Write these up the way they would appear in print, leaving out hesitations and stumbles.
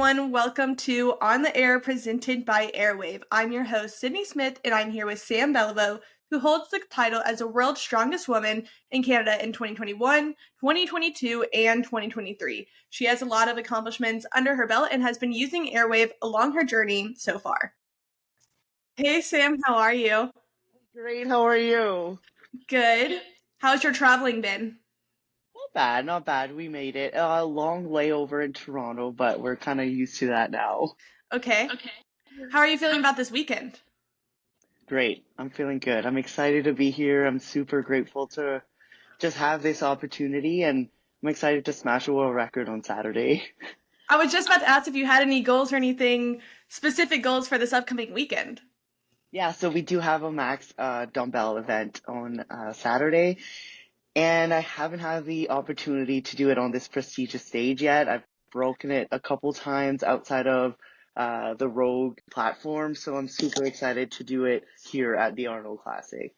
everyone. Welcome to On the Air presented by AIRWAAV. I'm your host, Sydney Smith, and I'm here with Sam Belliveau, who holds the title as the world's strongest woman in Canada in 2021, 2022, and 2023. She has a lot of accomplishments under her belt and has been using AIRWAAV along her journey so far. Hey, Sam, how are you? Great, how are you? Good. How's your traveling been? Not bad, not bad. We made it. A long layover in Toronto, but we're kind of used to that now. Okay. How are you feeling about this weekend? Great. I'm feeling good. I'm excited to be here. I'm super grateful to just have this opportunity, and I'm excited to smash a world record on Saturday. I was just about to ask if you had any goals or anything specific goals for this upcoming weekend. Yeah, so we do have a max dumbbell event on Saturday, and I haven't had the opportunity to do it on this prestigious stage yet. I've broken it a couple times outside of the Rogue platform, so I'm super excited to do it here at the Arnold Classic.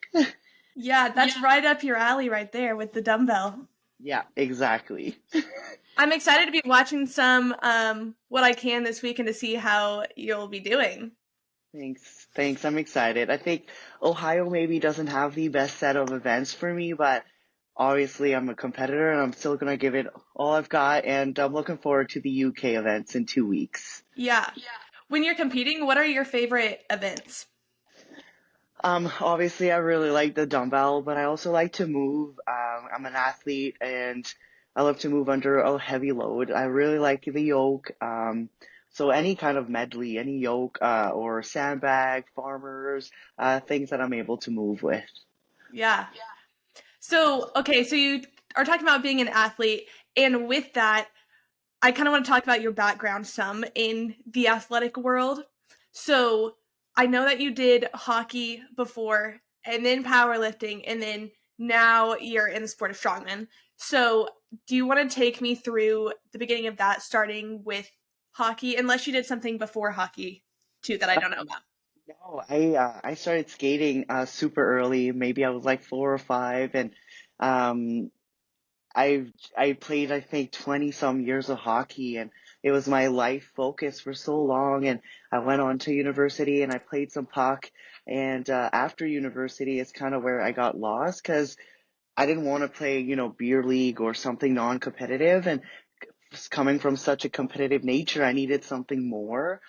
Yeah, that's right up your alley right there with the dumbbell. Yeah, exactly. I'm excited to be watching some what I can this weekend to see how you'll be doing. Thanks. I'm excited. I think Ohio maybe doesn't have the best set of events for me, but obviously I'm a competitor and I'm still gonna give it all I've got, and I'm looking forward to the UK events in 2 weeks. Yeah. When you're competing, what are your favorite events? Obviously I really like the dumbbell, but I also like to move. I'm an athlete and I love to move under a heavy load. I really like the yoke. So any kind of medley, any yoke, or sandbag, farmers, things that I'm able to move with. Yeah. So, okay, so you are talking about being an athlete, and with that, I kind of want to talk about your background some in the athletic world. So I know that you did hockey before, and then powerlifting, and then now you're in the sport of strongman. So do you want to take me through the beginning of that, starting with hockey, unless you did something before hockey too that I don't know about? No, I started skating super early. Maybe I was like 4 or 5, and um, I played I think 20 some years of hockey, and it was my life focus for so long. And I went on to university and I played some puck. And after university, it's kind of where I got lost because I didn't want to play, beer league or something non-competitive. And coming from such a competitive nature, I needed something more.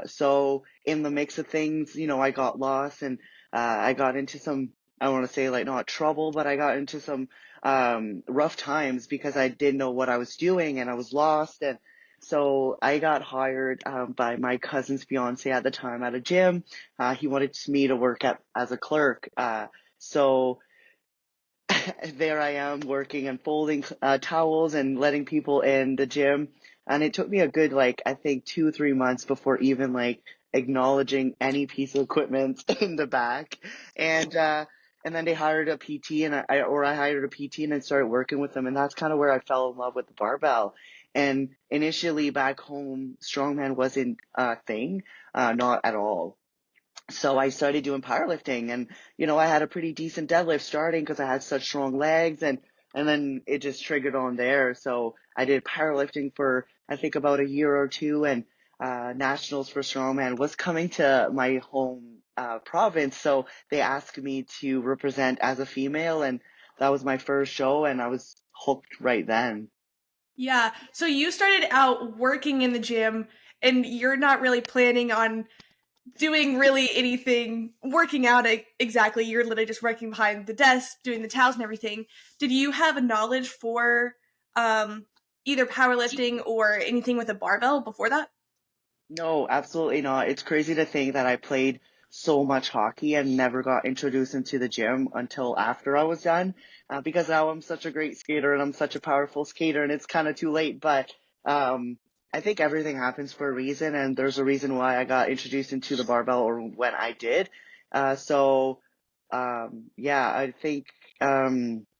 So in the mix of things, I got lost, and I got into some, I want to say like not trouble, but I got into some rough times because I didn't know what I was doing and I was lost. And so I got hired by my cousin's fiance at the time at a gym. He wanted me to work as a clerk. So there I am working and folding towels and letting people in the gym. And it took me a good, like, I think 2, 3 months before even like acknowledging any piece of equipment in the back. And, uh, and then they hired a PT, and I hired a PT and then started working with them. And that's kind of where I fell in love with the barbell. And initially back home, strongman wasn't a thing, not at all. So I started doing powerlifting, and I had a pretty decent deadlift starting because I had such strong legs, and then it just triggered on there. So I did powerlifting for I think about a year or two, and nationals for strongman was coming to my home province, so they asked me to represent as a female, and that was my first show, and I was hooked right then. Yeah. So you started out working in the gym, and you're not really planning on doing really anything working out exactly. You're literally just working behind the desk doing the towels and everything. Did you have a knowledge for um either powerlifting or anything with a barbell before that? No, absolutely not. It's crazy to think that I played so much hockey and never got introduced into the gym until after I was done, because now I'm such a great skater and I'm such a powerful skater, and it's kind of too late. But um, I think everything happens for a reason, and there's a reason why I got introduced into the barbell or when I did. Yeah, I think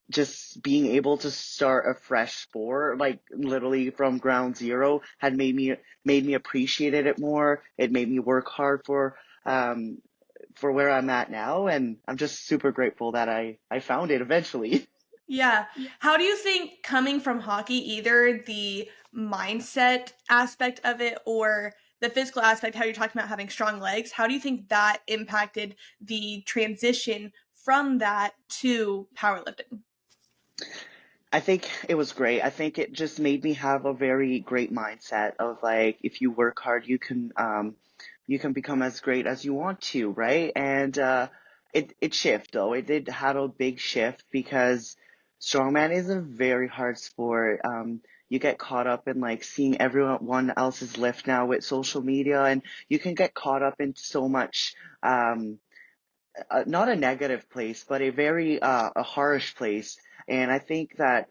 just being able to start a fresh sport, like literally from ground zero, had made me appreciate it more. It made me work hard um for where I'm at now, and I'm just super grateful that I found it eventually. Yeah. How do you think coming from hockey, either the mindset aspect of it or the physical aspect, how you're talking about having strong legs, how do you think that impacted the transition from that to powerlifting? I think it was great. I think it just made me have a very great mindset of like if you work hard, you can become as great as you want to, right? And it shift though. It did have a big shift because strongman is a very hard sport. You get caught up in like seeing everyone else's lift now with social media, and you can get caught up in so much um not a negative place, but a very a harsh place. And I think that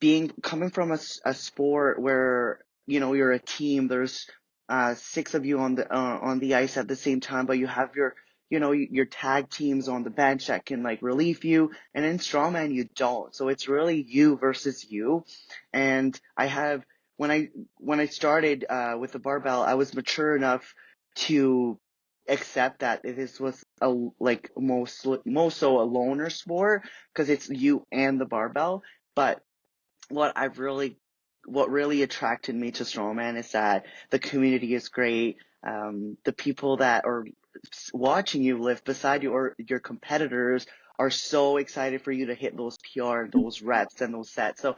being coming from a sport where you're a team, there's six of you on the ice at the same time, but you have your tag teams on the bench that can like relieve you, and in strongman you don't, so it's really you versus you. And I have when I when I started with the barbell, I was mature enough to accept that this was a like most so a loner sport because it's you and the barbell. But what I've really what really attracted me to strongman is that the community is great. The people that are watching you lift beside you or your competitors are so excited for you to hit those PR, those reps, and those sets. So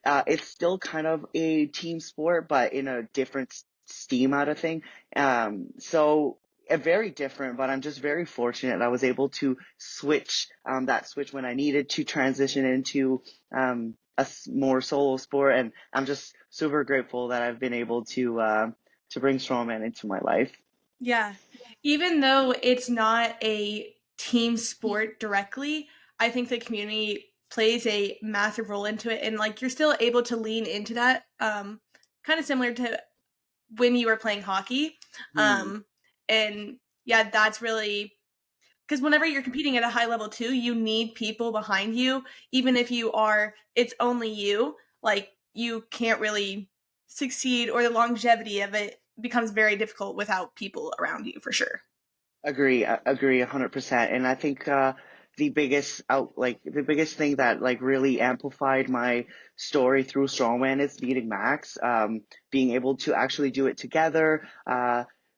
it's still kind of a team sport, but in a different steam out of thing. So very different, but I'm just very fortunate I was able to switch that switch when I needed to transition into more solo sport, and I'm just super grateful that I've been able to bring strongman into my life. Yeah. Even though it's not a team sport directly, I think the community plays a massive role into it, and like you're still able to lean into that, kind of similar to when you were playing hockey. Hmm. Um and yeah, that's really because whenever you're competing at a high level too, you need people behind you. Even if you are, it's only you, like you can't really succeed, or the longevity of it becomes very difficult without people around you for sure. Agree 100%. And I think the biggest thing that like really amplified my story through strongman is meeting Max, being able to actually do it together,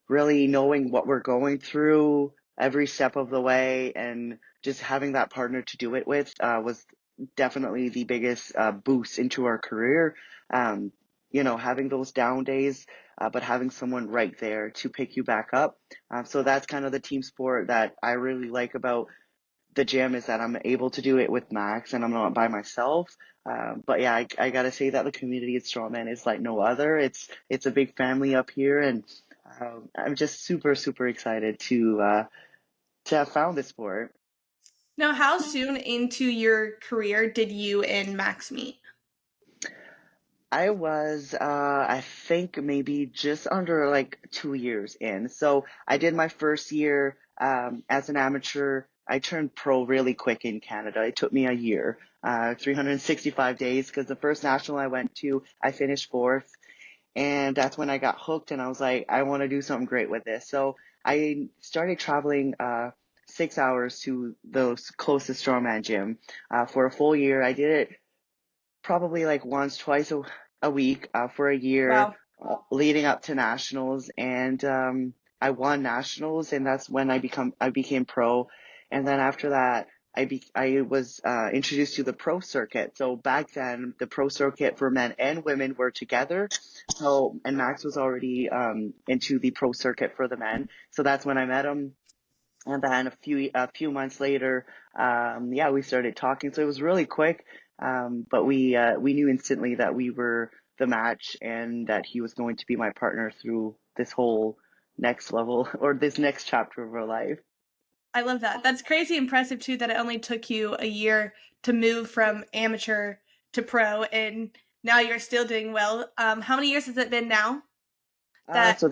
really knowing what we're going through every step of the way, and just having that partner to do it with was definitely the biggest boost into our career. Um, having those down days, but having someone right there to pick you back up. So that's kind of the team sport that I really like about the gym, is that I'm able to do it with Max and I'm not by myself. But yeah, I gotta say that the community at Strawman is like no other. It's a big family up here, and I'm just super excited to have found this sport. Now, how soon into your career did you and Max meet? I was, I think maybe just under like 2 years in. So I did my first year as an amateur. I turned pro really quick in Canada. It took me a year, 365 days, because the first national I went to, I finished fourth. And that's when I got hooked, and I was like, I want to do something great with this. So I started traveling 6 hours to the closest strongman gym for a full year. I did it probably like once, twice a week for a year Wow. leading up to nationals, and I won nationals, and that's when I became pro. And then after that, I was introduced to the pro circuit. So back then, the pro circuit for men and women were together. So and Max was already into the pro circuit for the men. So that's when I met him. And then a few months later, yeah, we started talking. So it was really quick, but we knew instantly that we were the match, and that he was going to be my partner through this whole next level or this next chapter of our life. I love that. That's crazy impressive too that it only took you a year to move from amateur to pro, and now you're still doing well. How many years has it been now that So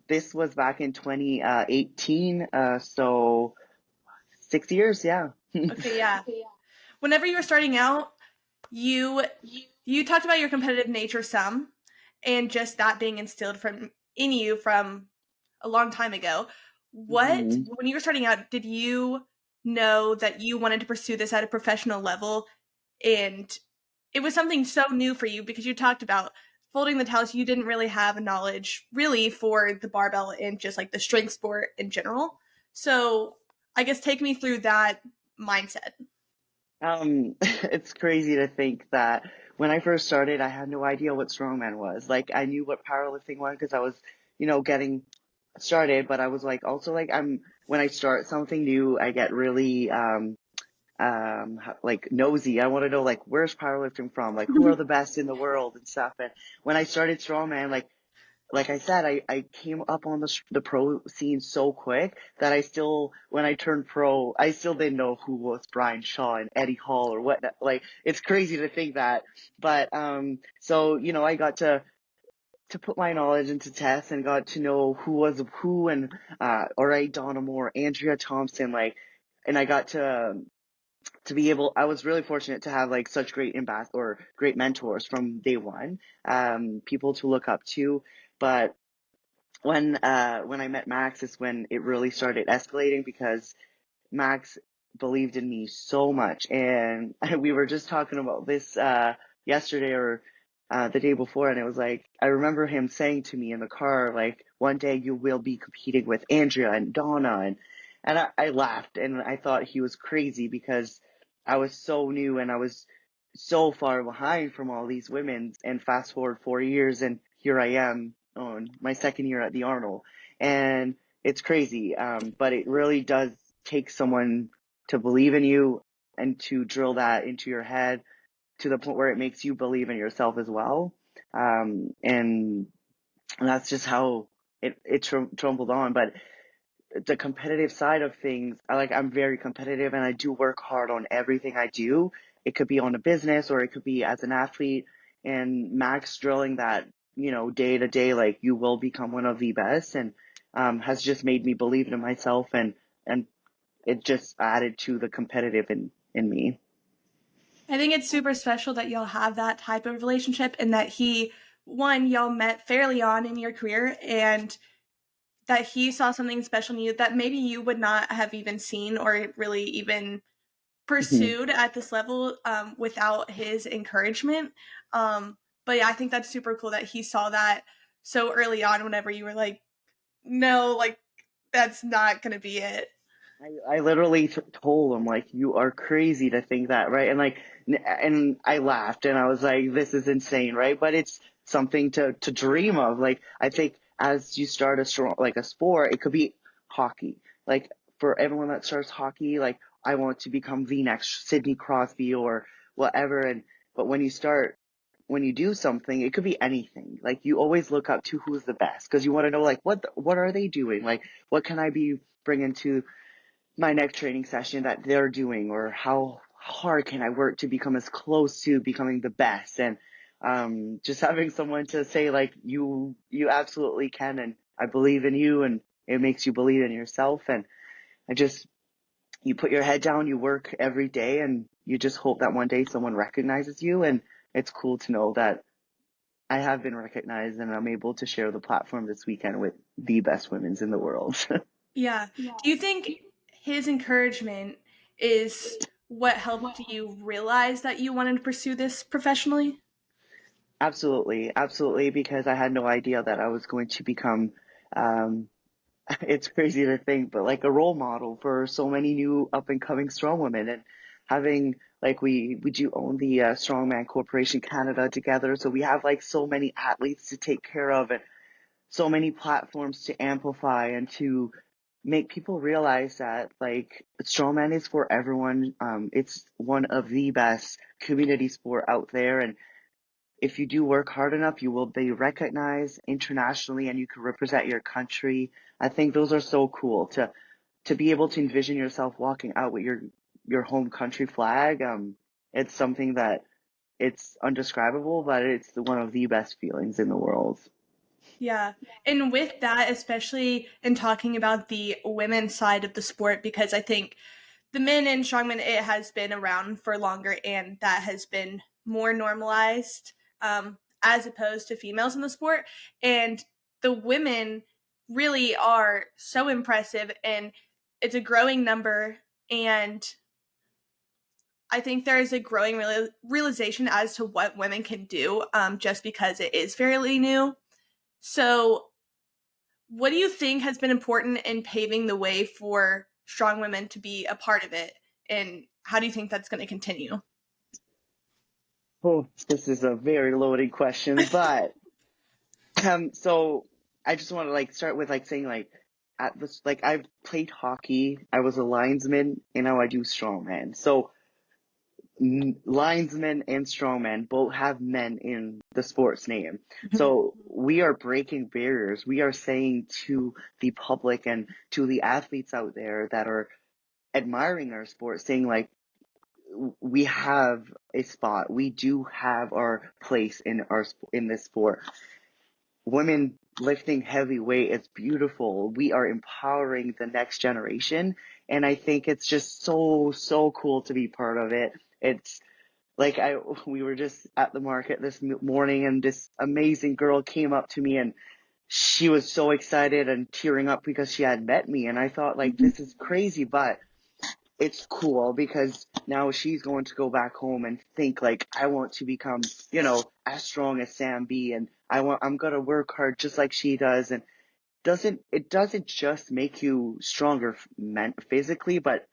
this was back in 2018. So 6 years, yeah. okay, yeah. Whenever you were starting out, you you talked about your competitive nature some, and just that being instilled from in you from a long time ago. What Mhm. when you were starting out, did you know that you wanted to pursue this at a professional level, and it was something so new for you because you talked about folding the towels. You didn't really have a knowledge really for the barbell and just like the strength sport in general. So I guess take me through that mindset. It's crazy to think that when I first started, I had no idea what strongman was. Like, I knew what powerlifting was because I was, getting started, but I was like, also like, when I start something new, I get really, like nosy. I want to know like, where's powerlifting from? Like, who are the best in the world and stuff. And when I started strongman, like I said, I came up on the pro scene so quick that when I turned pro, I still didn't know who was Brian Shaw and Eddie Hall or what. Like, it's crazy to think that. But, so, I got to put my knowledge into tests and got to know who was who and, alright, Donna Moore, Andrea Thompson, like, and I got to be able, I was really fortunate to have like such great mentors from day one, people to look up to. But when I met Max is when it really started escalating because Max believed in me so much. And we were just talking about this yesterday or the day before, and it was like I remember him saying to me in the car, like, one day you will be competing with Andrea and Donna, and I laughed and I thought he was crazy because I was so new and I was so far behind from all these women. And fast forward 4 years, and here I am on my second year at the Arnold, and it's crazy. But it really does take someone to believe in you and to drill that into your head to the point where it makes you believe in yourself as well. And that's just how it trumbled on. But the competitive side of things, I'm very competitive and I do work hard on everything I do. It could be on a business or it could be as an athlete. And Max drilling that, day to day, like, you will become one of the best, and has just made me believe in myself, and it just added to the competitive in me. I think it's super special that y'all have that type of relationship and that one, y'all met fairly on in your career and that he saw something special in you that maybe you would not have even seen or really even Mhm. pursued at this level without his encouragement. But yeah, I think that's super cool that he saw that so early on whenever you were like, no, like, that's not going to be it. I literally told him, like, you are crazy to think that, right? And like, and I laughed and I was like, this is insane, right? But it's something to dream of. Like, I think as you start like a sport, it could be hockey. Like, for everyone that starts hockey, like, I want to become the next Sidney Crosby or whatever. But when you do something, it could be anything. Like, you always look up to who's the best because you want to know, like, what are they doing? Like, what can I be bringing to my next training session that they're doing, or how hard can I work to become as close to becoming the best. And just having someone to say, like, you absolutely can, and I believe in you, and it makes you believe in yourself. And I just you put your head down, you work every day, and you just hope that one day someone recognizes you. And it's cool to know that I have been recognized and I'm able to share the platform this weekend with the best women's in the world. Yeah. Do you think his encouragement is what helped you realize that you wanted to pursue this professionally? Absolutely, absolutely, because I had no idea that I was going to become, um, it's crazy to think, but like a role model for so many new up and coming strong women. And having, like, we do own the Strongman Corporation Canada together, so we have like so many athletes to take care of and so many platforms to amplify and to make people realize that, like, strongman is for everyone. It's one of the best community sport out there, and if you do work hard enough, you will be recognized internationally and you can represent your country. I think those are so cool to be able to envision yourself walking out with your home country flag. It's something that it's undescribable, but it's one of the best feelings in the world. Yeah. And with that, especially in talking about the women's side of the sport, because I think the men in strongman, it has been around for longer and that has been more normalized as opposed to females in the sport. And the women really are so impressive and it's a growing number And I think there is a growing realization as to what women can do, just because it is fairly new. So, what do you think has been important in paving the way for strong women to be a part of it? And how do you think that's going to continue? Oh, this is a very loaded question, but so I just want to like start with like saying like at this like I've played hockey, I was a linesman, and now I do strongman. So linesmen and strongmen both have men in the sport's name. Mhm. So we are breaking barriers. We are saying to the public and to the athletes out there that are admiring our sport, saying like we have a spot. We do have our place in in this sport. Women lifting heavy weight is beautiful. We are empowering the next generation, and I think it's just so cool to be part of it. It's like we were just at the market this morning, and this amazing girl came up to me, and she was so excited and tearing up because she had met me, and I thought like this is crazy, but it's cool because now she's going to go back home and think like I want to become, as strong as Sam B, and I'm gonna work hard just like she does. And it doesn't just make you stronger physically, but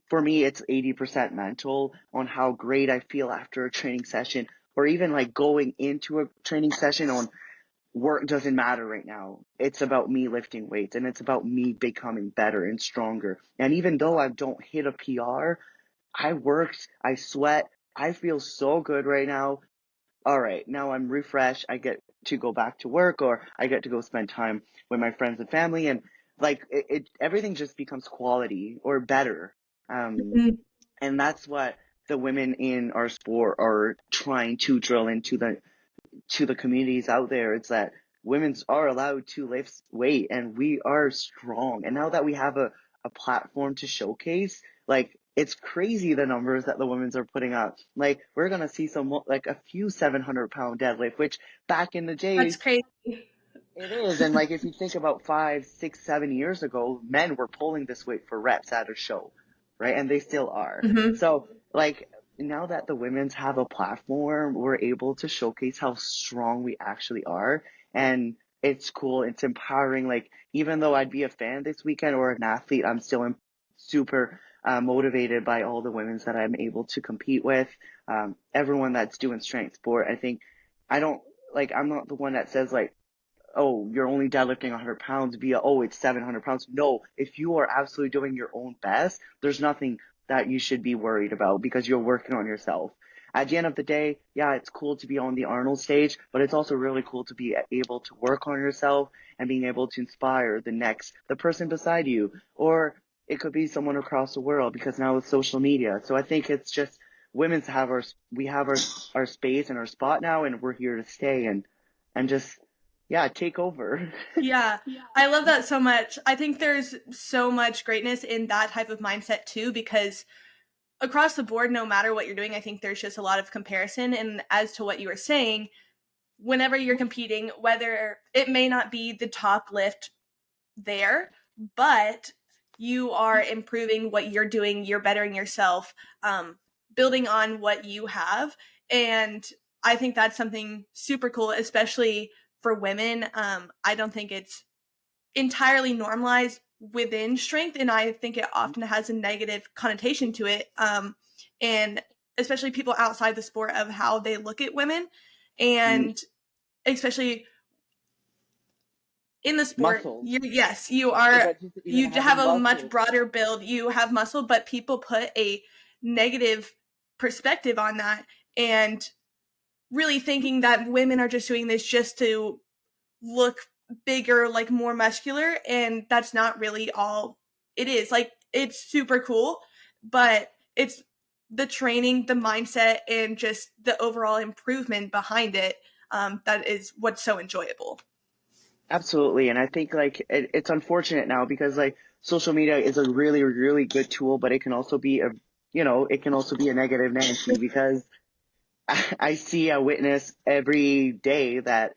for me it's 80% mental on how great I feel after a training session, or even like going into a training session on work doesn't matter right now. It's about me lifting weights, and it's about me becoming better and stronger. And even though I don't hit a PR, I worked, I sweat, I feel so good right now. All right, now I'm refreshed. I get to go back to work, or I get to go spend time with my friends and family, and like everything just becomes quality or better. Um, Mhm. and that's what the women in our sport are trying to drill into the communities out there. It's that women's are allowed to lift weight, and we are strong. And now that we have a platform to showcase, like it's crazy the numbers that the women's are putting up. Like we're gonna see some like a few 700-pound deadlift, which back in the That's day crazy. it is. And like if you think about 5, 6, 7 years ago, men were pulling this weight for reps at a show, right? And they still are. Hmm. So like now that the women's have a platform, we're able to showcase how strong we actually are. And it's cool. It's empowering. Like even though I'd be a fan this weekend or an athlete, I'm still super motivated by all the women's that I'm able to compete with. Everyone that's doing strength sport, I think I don't like, I'm not the one that says like, oh, you're only deadlifting 100 pounds via, oh, it's 700 pounds. No, if you are absolutely doing your own best, there's nothing that you should be worried about because you're working on yourself. At the end of the day, yeah, it's cool to be on the Arnold stage, but it's also really cool to be able to work on yourself and being able to inspire the person beside you, or it could be someone across the world because now with social media. So I think it's just we have our space and our spot now, and we're here to stay and just yeah, take over. Yeah, I love that so much. I think there's so much greatness in that type of mindset too, because across the board, no matter what you're doing, I think there's just a lot of comparison. And as to what you were saying, whenever you're competing, whether it may not be the top lift there, but you are improving what you're doing, you're bettering yourself, building on what you have. And I think that's something super cool, especially for women. I don't think it's entirely normalized within strength, and I think it often has a negative connotation to it. And especially people outside the sport of how they look at women, Mm, and especially in the sport, muscles, yes, you are. but just even You have having a much muscles. broader build. You have muscle, but people put a negative perspective on that, and really thinking that women are just doing this just to look bigger, like more muscular, and that's not really all it is. Like it's super cool, but it's the training, the mindset, and just the overall improvement behind it, that is what's so enjoyable. Absolutely, and I think like it's unfortunate now because like social media is a really really good tool, but it can also be it can also be a negative Nancy because I witness every day that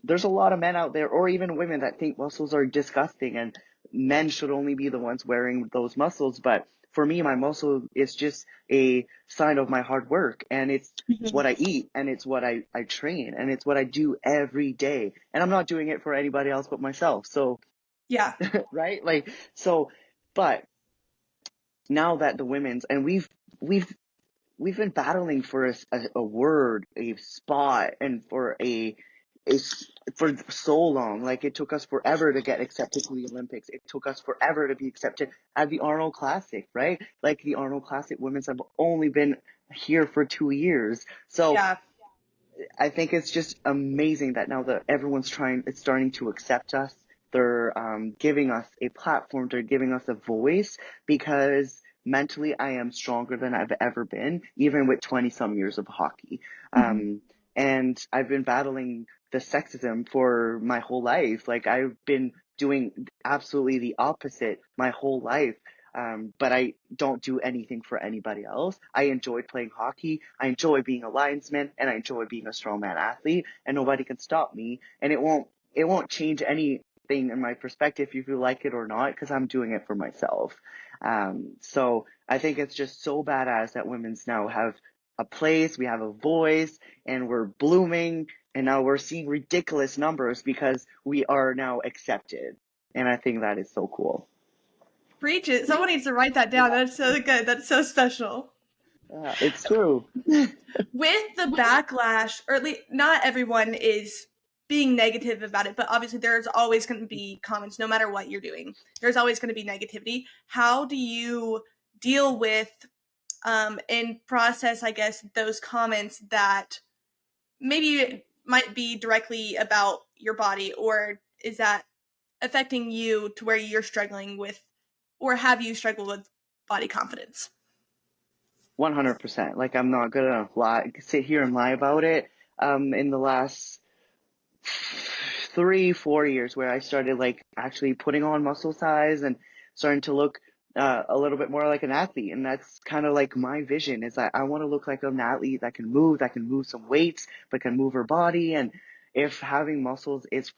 there's a lot of men out there or even women that think muscles are disgusting, and men should only be the ones wearing those muscles, but for me, my muscle is just a sign of my hard work, and it's Mhm. what I eat, and it's what I train, and it's what I do every day. And I'm not doing it for anybody else but myself. So, Yeah. right? Like, so, but now that the women's, and we've we've been battling for a word, a spot, and for for so long. Like, it took us forever to get accepted to the Olympics. It took us forever to be accepted at the Arnold Classic, right? Like, the Arnold Classic women's have only been here for 2 years. So Yeah. I think it's just amazing that now that everyone's it's starting to accept us. They're giving us a platform. They're giving us a voice, because mentally I am stronger than I've ever been, even with 20 some years of hockey. Mhm. Um, and I've been battling the sexism for my whole life. Like, I've been doing absolutely the opposite my whole life. But I don't do anything for anybody else. I enjoy playing hockey. I enjoy being a linesman, and I enjoy being a strongman athlete, and nobody can stop me. And it won't change anything in my perspective if you like it or not, because I'm doing it for myself. So I think it's just so badass that women's now have a place, we have a voice, and we're blooming, and now we're seeing ridiculous numbers because we are now accepted. And I think that is so cool. Preach it. Someone needs to write that down. That's so good. That's so special. It's true. With the backlash, or at least not everyone is being negative about it, but obviously there's always going to be comments no matter what you're doing. There's always going to be negativity. How do you deal with and process, I guess, those comments that maybe might be directly about your body, or is that affecting you to where you're struggling with, or have you struggled with body confidence? 100%. Like, I'm not gonna sit here and lie about it. In the last 3, 4 years, where I started like actually putting on muscle size and starting to look a little bit more like an athlete. And that's kind of like my vision, is I want to look like an athlete that can move some weights, but can move her body. And if having muscles it's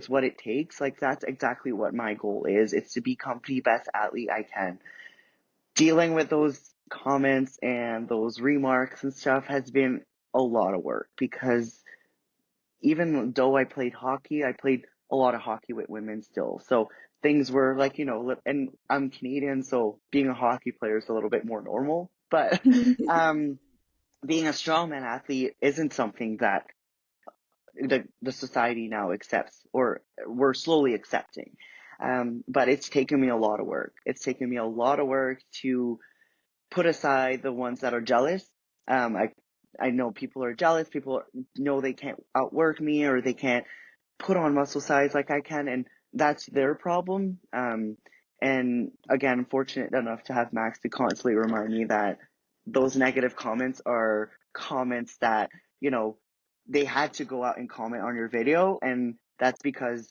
what it takes, like, that's exactly what my goal is. It's to become the best athlete I can. Dealing with those comments and those remarks and stuff has been a lot of work, because even though I played hockey, I played a lot of hockey with women still. So things were like, and I'm Canadian, so being a hockey player is a little bit more normal. But um, being a strongman athlete isn't something that the society now accepts, or we're slowly accepting. But it's taken me a lot of work. It's taken me a lot of work to put aside the ones that are jealous. I know people are jealous. People know they can't outwork me, or they can't put on muscle size like I can, and that's their problem. And again, I'm fortunate enough to have Max to constantly remind me that those negative comments are comments that, they had to go out and comment on your video, and that's because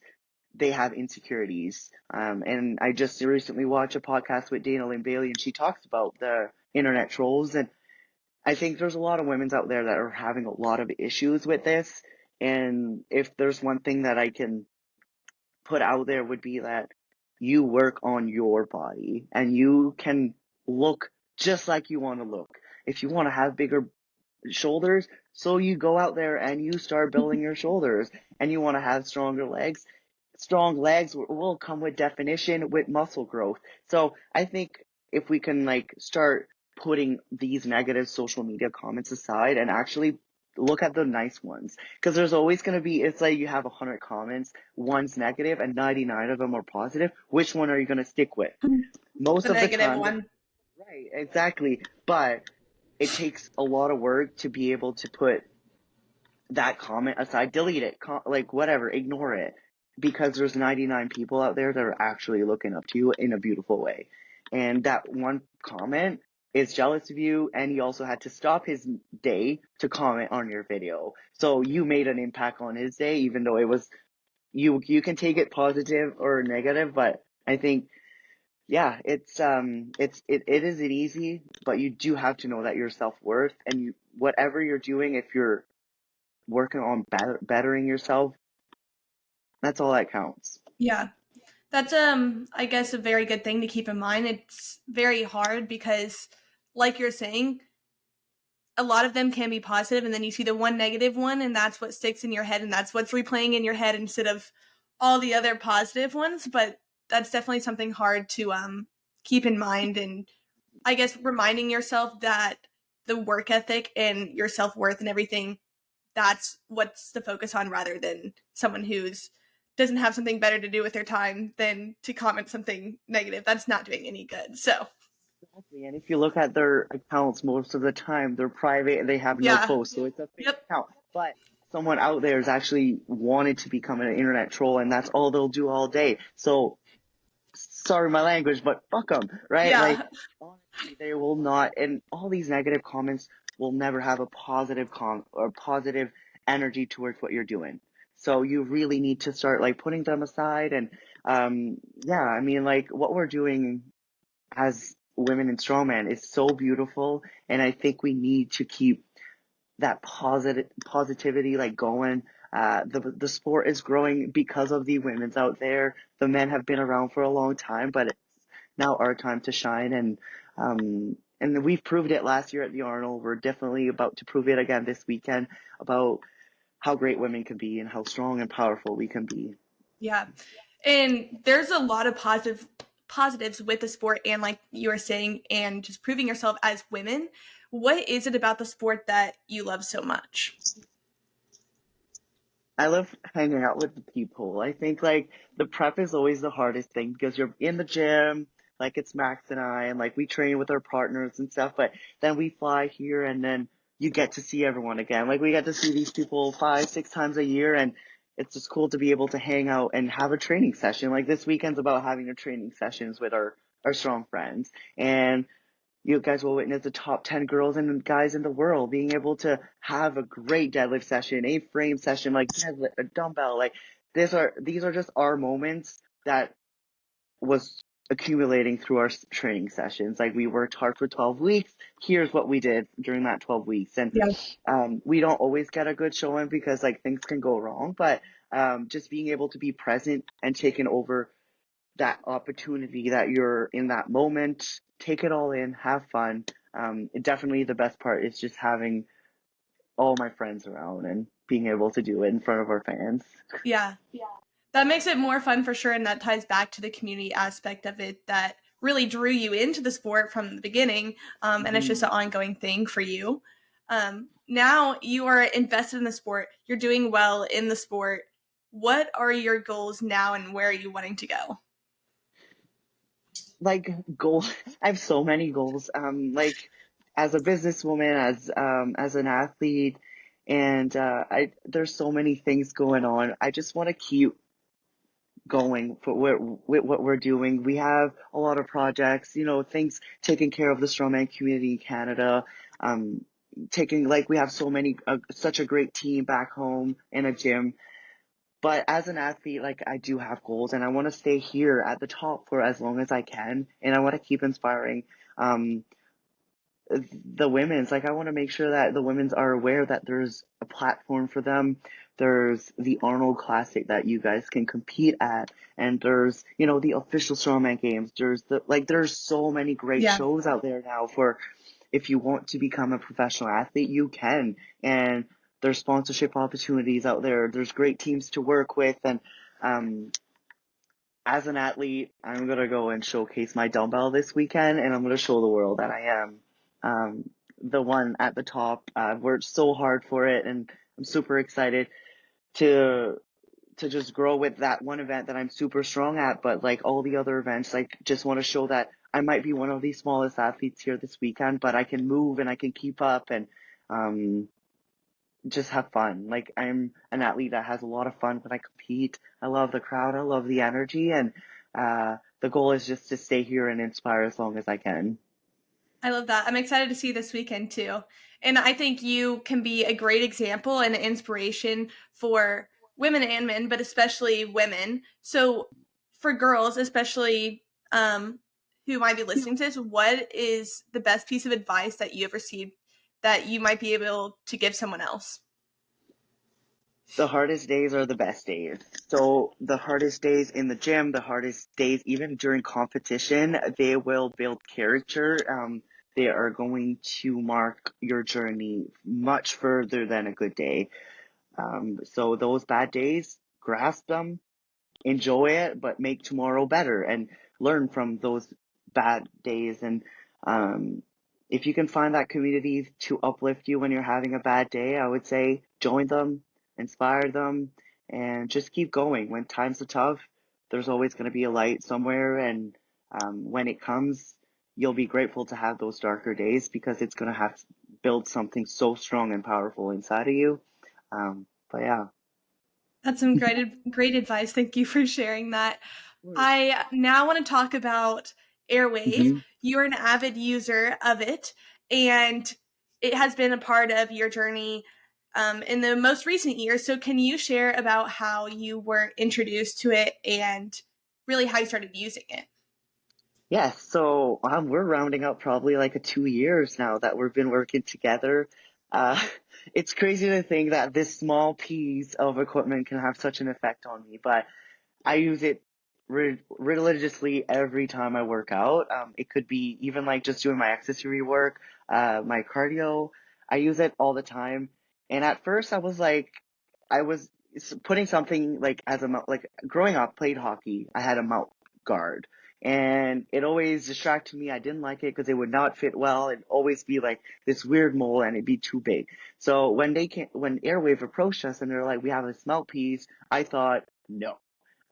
they have insecurities. And I just recently watched a podcast with Dana Lynn Bailey, and she talks about the internet trolls. And I think there's a lot of women out there that are having a lot of issues with this. And if there's one thing that I can put out there, would be that you work on your body, and you can look just like you want to look. If you want to have bigger shoulders, so you go out there and you start building your shoulders. And you want to have stronger legs, strong legs will come with definition, with muscle growth. So I think if we can, like, start putting these negative social media comments aside and actually look at the nice ones, because there's always going to be, it's like you have 100 comments, one's negative and 99 of them are positive. Which one are you going to stick with? Most The of the negative time, one. right, exactly. But it takes a lot of work to be able to put that comment aside, delete it, like, whatever, ignore it, because there's 99 people out there that are actually looking up to you in a beautiful way. And that one comment is jealous of you, and he also had to stop his day to comment on your video. So you made an impact on his day, even though it was, you can take it positive or negative. But I think, yeah, it isn't easy, but you do have to know that your self-worth, and whatever you're doing, if you're working on bettering yourself, that's all that counts. Yeah. That's I guess a very good thing to keep in mind. It's very hard because like you're saying, a lot of them can be positive and then you see the one negative one and that's what sticks in your head and that's what's replaying in your head instead of all the other positive ones, but that's definitely something hard to keep in mind, and I guess reminding yourself that the work ethic and your self-worth and everything, that's what's the focus on rather than someone who's doesn't have something better to do with their time than to comment something negative. That's not doing any good. So, Exactly. And if you look at their accounts, most of the time they're private and they have no yeah. posts, so it's a fake Yep. account. But someone out there is actually wanted to become an internet troll, and that's all they'll do all day. So sorry my language, but fuck them, right? Like, Yeah. honestly, they will not, and all these negative comments will never have a positive or positive energy towards what you're doing. So you really need to start like putting them aside, and yeah, I mean, like what we're doing as women in strongman is so beautiful, and I think we need to keep that positivity like going. The sport is growing because of the women's out there. The men have been around for a long time, but it's now our time to shine. And we've proved it last year at the Arnold. We're definitely about to prove it again this weekend about how great women can be and how strong and powerful we can be. Yeah. And there's a lot of positives with the sport and like you were saying and just proving yourself as women. What is it about the sport that you love so much? I love hanging out with the people. I think like the prep is always the hardest thing because you're in the gym, like it's Max and I, and like we train with our partners and stuff, but then we fly here and then you get to see everyone again. Like we get to see these people 5, 6 times a year, and it's just cool to be able to hang out and have a training session. Like this weekend's about having a training sessions with our strong friends. And you guys will witness the top 10 girls and guys in the world being able to have a great deadlift session, a frame session, like deadlift, a dumbbell. Like these are just our moments that was accumulating through our training sessions. Like we worked hard for 12 weeks. Here's what we did during that 12 weeks. And Yeah. we don't always get a good showing because like things can go wrong, but just being able to be present and taking over that opportunity that you're in that moment, take it all in, have fun. Definitely the best part is just having all my friends around and being able to do it in front of our fans. Yeah. That makes it more fun for sure, and that ties back to the community aspect of it that really drew you into the sport from the beginning, and it's just Mhm. an ongoing thing for you. Now you are invested in the sport, you're doing well in the sport. What are your goals now, and where are you wanting to go? Like goals, I have so many goals. Like as a businesswoman, as an athlete, and I there's so many things going on. I just want to keep going for with what we're doing. We have a lot of projects, things taking care of the strongman community in Canada. Um, taking like we have so many, such a great team back home in a gym. But as an athlete, like I do have goals, and I want to stay here at the top for as long as I can, and I want to keep inspiring. Um, the women's like I want to make sure that the women's are aware that there's a platform for them. There's the Arnold Classic that you guys can compete at, and there's the official strongman games. There's so many great Yeah. shows out there now for if you want to become a professional athlete, you can. And there's sponsorship opportunities out there. There's great teams to work with, and um as an athlete, I'm gonna go and showcase my dumbbell this weekend, and I'm gonna show the world that I am the one at the top. I've worked so hard for it, and I'm super excited to just grow with that one event that I'm super strong at. But like all the other events, like just want to show that I might be one of the smallest athletes here this weekend, but I can move and I can keep up and um, just have fun. Like I'm an athlete that has a lot of fun when I compete. I love the crowd. I love the energy, and the goal is just to stay here and inspire as long as I can. I love that. I'm excited to see this weekend too. And I think you can be a great example and an inspiration for women and men, but especially women. So for girls, especially who might be listening to this, what is the best piece of advice that you have received that you might be able to give someone else? The hardest days are the best days. So the hardest days in the gym, the hardest days even during competition, they will build character. They are going to mark your journey much further than a good day. So those bad days, grasp them, enjoy it, but make tomorrow better and learn from those bad days. And um, if you can find that community to uplift you when you're having a bad day, I would say join them, inspire them, and just keep going. When times are tough, there's always going to be a light somewhere. And when it comes, you'll be grateful to have those darker days because it's going to have to build something so strong and powerful inside of you. But yeah. That's some great advice. Thank you for sharing that. Of course. I now want to talk about AIRWAAV. Mhm. You're an avid user of it, and it has been a part of your journey in the most recent years. So, can you share about how you were introduced to it and really how you started using it? Yes, so we're rounding up probably like a 2 years now that we've been working together. Uh, it's crazy to think that this small piece of equipment can have such an effect on me, but I use it religiously every time I work out. It could be even like just doing my accessory work, my cardio. I use it all the time. And at first, I was putting something like as a mouth, like growing up, played hockey. I had a mouth guard, and it always distracted me. I didn't like it because it would not fit well. It'd always be like this weird mole, and it'd be too big. So when AirWave approached us and they're like, "We have this mouthpiece," I thought, no.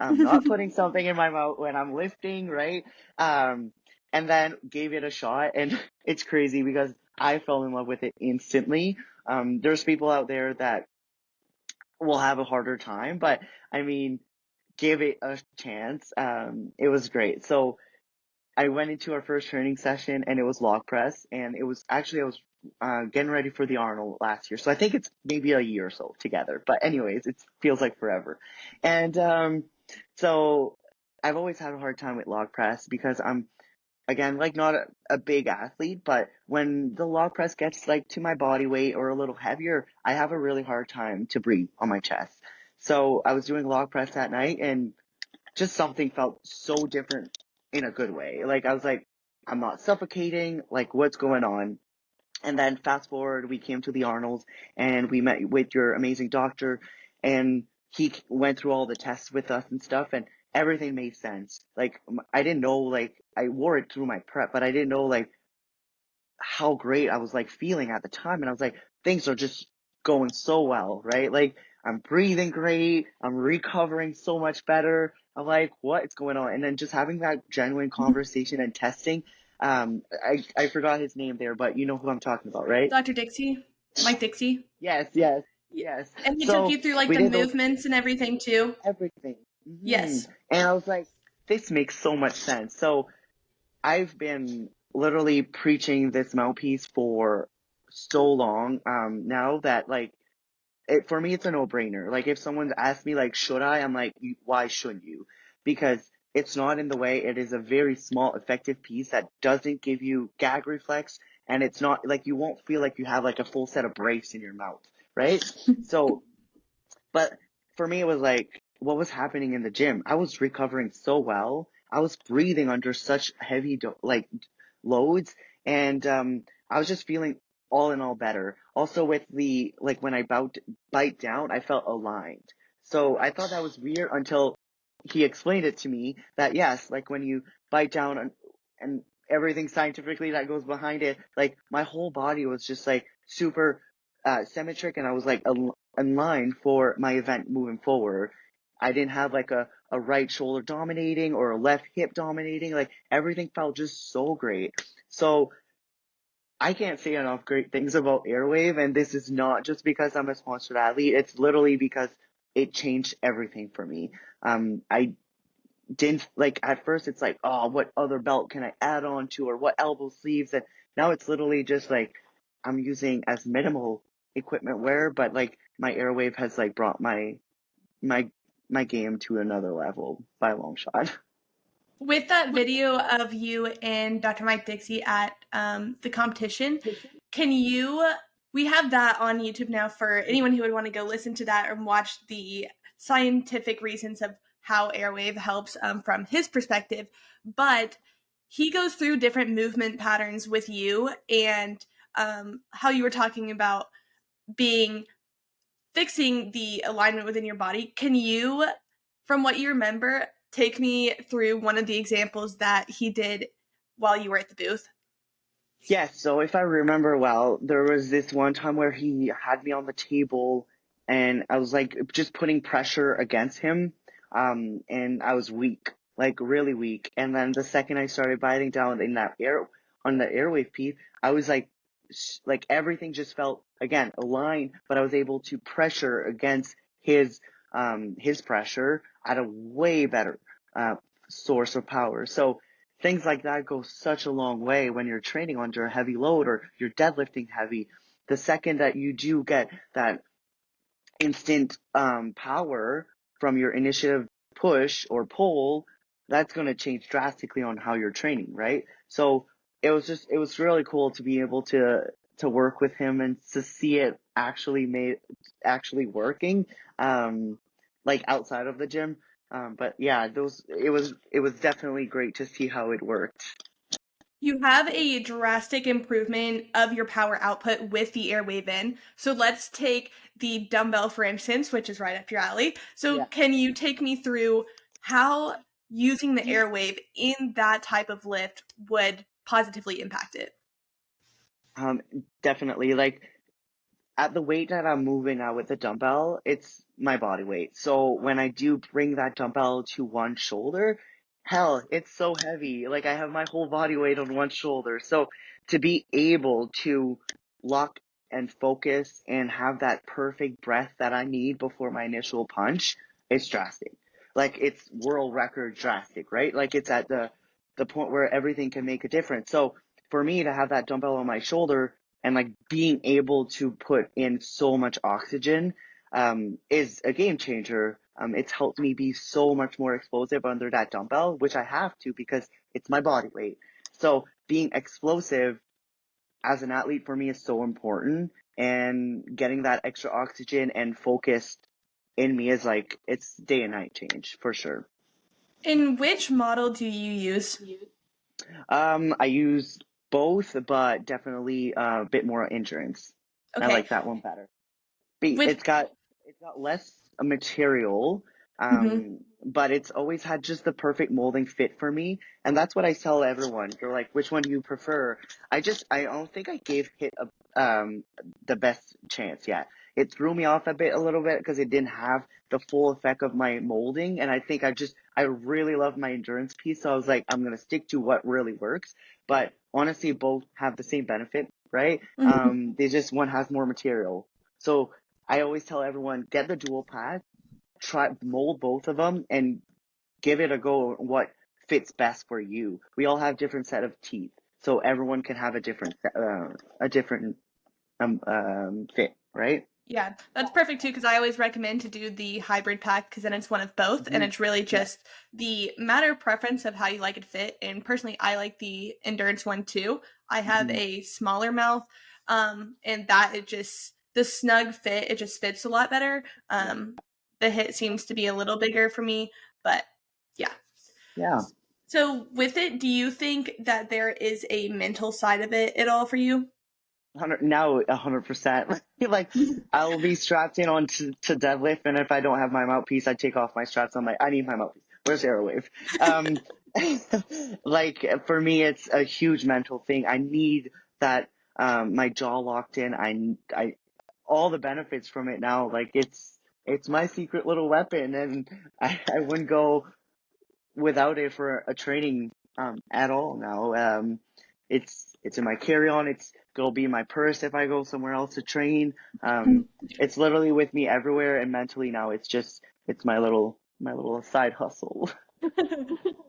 I'm not putting something in my mouth when I'm lifting, right? Um, and then gave it a shot, and it's crazy because I fell in love with it instantly. There's people out there that will have a harder time, but I mean, give it a chance. It was great. So I went into our first training session and it was log press and it was actually I was getting ready for the Arnold last year. So I think it's maybe a year or so together. But anyways, it feels like forever. And so I've always had a hard time with log press because I'm again like not a big athlete, but when the log press gets like to my body weight or a little heavier, I have a really hard time to breathe on my chest. So I was doing log press that night and just something felt so different in a good way. Like I was like, I'm not suffocating. Like what's going on? And then fast forward, we came to the Arnold's and we met with your amazing doctor, and he went through all the tests with us and stuff, and everything made sense. Like I didn't know, like I wore it through my prep, but I didn't know like how great I was like feeling at the time. And I was like, things are just going so well, right? Like I'm breathing great. I'm recovering so much better. I'm like, what's going on? And then just having that genuine conversation and testing. I forgot his name there, but you know who I'm talking about, right? Dr. Dixie, Mike Dixie. Yes, yes, Y- yes. And he took So you through like we the did those movements and everything too. everything. Yes. And I was like, this makes so much sense. So I've been literally preaching this mouthpiece for so long now that like for me it's a no-brainer. Like if someone's asked me like should I, I'm like why shouldn't you? Because it's not in the way. It is a very small effective piece that doesn't give you gag reflex, and it's not like you won't feel like you have like a full set of brakes in your mouth, right? So but for me, it was like, what was happening in the gym? I was recovering so well. I was breathing under such heavy, loads. And, I was just feeling all in all better. Also with the, like when I bite down, I felt aligned. So I thought that was weird until he explained it to me that yes, like when you bite down and everything scientifically that goes behind it, like my whole body was just like super, symmetric and I was like in line for my event moving forward. I didn't have like a right shoulder dominating or a left hip dominating. Like everything felt just so great. So I can't say enough great things about AirWave, and this is not just because I'm a sponsored athlete. It's literally because it changed everything for me. I didn't like at first. It's like, oh, what other belt can I add on to, or what elbow sleeves, and now it's literally just like I'm using as minimal equipment wear, but like my AirWave has like brought my my game to another level by a long shot. With that video of you and Dr. Mike Dixie at the competition, can you we have that on YouTube now for anyone who would want to go listen to that and watch the scientific reasons of how AIRWAAV helps from his perspective. But he goes through different movement patterns with you and how you were talking about being fixing the alignment within your body. Can you, from what you remember, take me through one of the examples that he did while you were at the booth? Yes, so if I remember well, there was this one time where he had me on the table and I was like just putting pressure against him, and I was weak, like really weak. And then the second I started biting down in that air on the airwave piece, I was like everything just felt again aligned, but I was able to pressure against his pressure at a way better uh source of power. So things like that go such a long way when you're training under a heavy load or you're deadlifting heavy. The second that you do get that instant power from your initiative push or pull, that's going to change drastically on how you're training, right? So it was really cool to be able to work with him and to see it actually working, like outside of the gym. But yeah, it was definitely great to see how it worked. You have a drastic improvement of your power output with the AIRWAAV in. So let's take the dumbbell, for instance, which is right up your alley. So Yeah. can you take me through how using the AIRWAAV in that type of lift would positively impact it? Um, Definitely. Like at the weight that I'm moving now with the dumbbell, it's my body weight. So when I do bring that dumbbell to one shoulder, hell, it's so heavy. Like I have my whole body weight on one shoulder. So to be able to lock and focus and have that perfect breath that I need before my initial punch, it's drastic. Like it's world record drastic, right? Like it's at the point where everything can make a difference. So for me to have that dumbbell on my shoulder and like being able to put in so much oxygen is a game changer. It's helped me be so much more explosive under that dumbbell, which I have to because it's my body weight. So being explosive as an athlete for me is so important, and getting that extra oxygen and focus in me is like it's day and night change for sure. In which model do you use? I use both, but definitely a bit more endurance. I Okay. like that one better. With It's got less material, mhm. but it's always had just the perfect molding fit for me, and that's what I tell everyone. They're like, "Which one do you prefer?" I don't think I gave Hit the best chance yet. It threw me off a little bit because it didn't have the full effect of my molding, and I think I really love my endurance piece, so I was like, I'm gonna stick to what really works. But honestly, both have the same benefit, right? Mhm. They just one has more material. So I always tell everyone, get the dual pad, try mold both of them, and give it a go. What fits best for you? We all have different set of teeth, so everyone can have a different fit, right? Yeah, that's perfect too, because I always recommend to do the hybrid pack because then it's one of both, and Hmm. it's really Yeah. just the matter of preference of how you like it fit. And personally, I like the endurance one too. I have Hmm. a smaller mouth, and that it just the snug fit, it just fits a lot better. Yeah. The hit seems to be a little bigger for me, but yeah. Yeah. So with it, do you think that there is a mental side of it at all for you? 100%. Like I'll be strapped in on to deadlift, and if I don't have my mouthpiece, I take off my straps. I'm like, I need my mouthpiece. Where's AirWave? Um, like for me, it's a huge mental thing. I need that my jaw locked in. I all the benefits from it now. Like it's my secret little weapon, and I wouldn't go without it for a training at all now. It's in my carry on. It's gonna be in my purse if I go somewhere else to train. It's literally with me everywhere, and mentally now it's my little side hustle.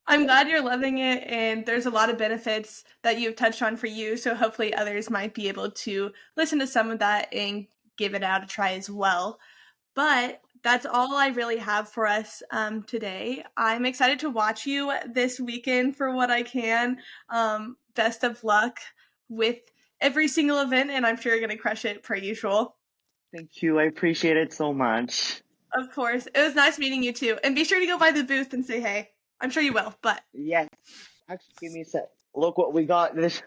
I'm glad you're loving it, and there's a lot of benefits that you've touched on for you. So hopefully, others might be able to listen to some of that and give it out a try as well. But that's all I really have for us today. I'm excited to watch you this weekend for what I can. Best of luck with every single event, and I'm sure you're going to crush it per usual. Thank you. I appreciate it so much. Of course. It was nice meeting you too. And be sure to go by the booth and say hey. I'm sure you will, but. Yes. Actually, give me a sec. Look what we got. This.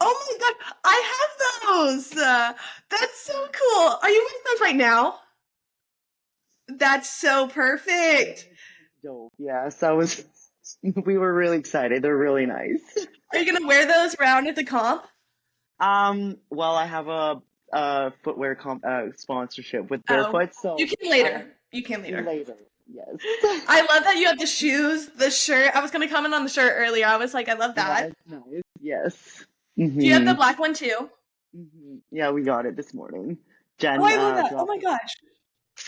Oh my god, I have those! That's so cool. Are you wearing those right now? That's so perfect. Dope. Yes, I was. We were really excited. They're really nice. Are you gonna wear those around at the comp? Well, I have a footwear sponsorship with Barefoot, so you can later. You can later. Later, yes. I love that you have the shoes, the shirt. I was gonna comment on the shirt earlier. I was like, I love that. Yeah, nice. Yes. Do you have the black one too? Yeah, we got it this morning. Jen, oh, I love that. Oh my gosh.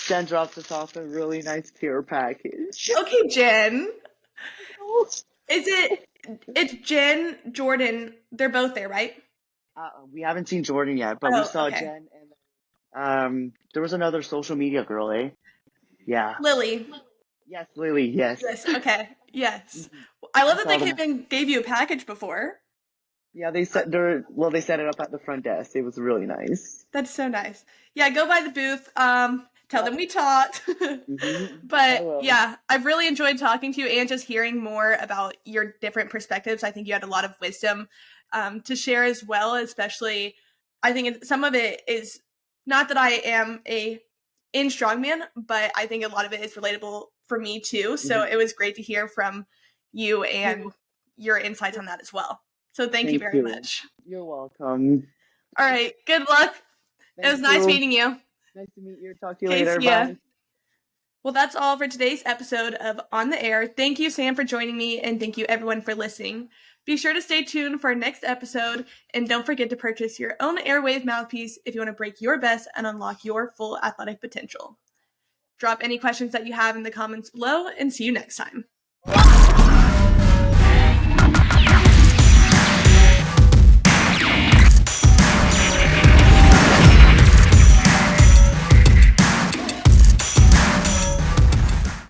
Jen dropped us off a really nice care package. Okay, Jen. It's Jen, Jordan. They're both there, right? We haven't seen Jordan yet, but we saw Jen and there was another social media girl, eh? Yeah. Lily. Yes, Lily, yes. Yes, okay. Yes. I love that they came and gave you a package before. Yeah, they set it up at the front desk. It was really nice. That's so nice. Yeah, go by the booth. Tell them we talked. But yeah, I've really enjoyed talking to you and just hearing more about your different perspectives. I think you had a lot of wisdom to share as well, especially I think some of it is not that I am in strongman, but I think a lot of it is relatable for me too. So it was great to hear from you and your insights on that as well. So thank you very much. You're welcome. All right. Good luck. It was nice meeting you. Nice to meet you. Talk to you later. Bye. Well, that's all for today's episode of On the Air. Thank you, Sam, for joining me, and thank you, everyone, for listening. Be sure to stay tuned for our next episode, and don't forget to purchase your own AIRWAAV mouthpiece if you want to break your best and unlock your full athletic potential. Drop any questions that you have in the comments below, and see you next time.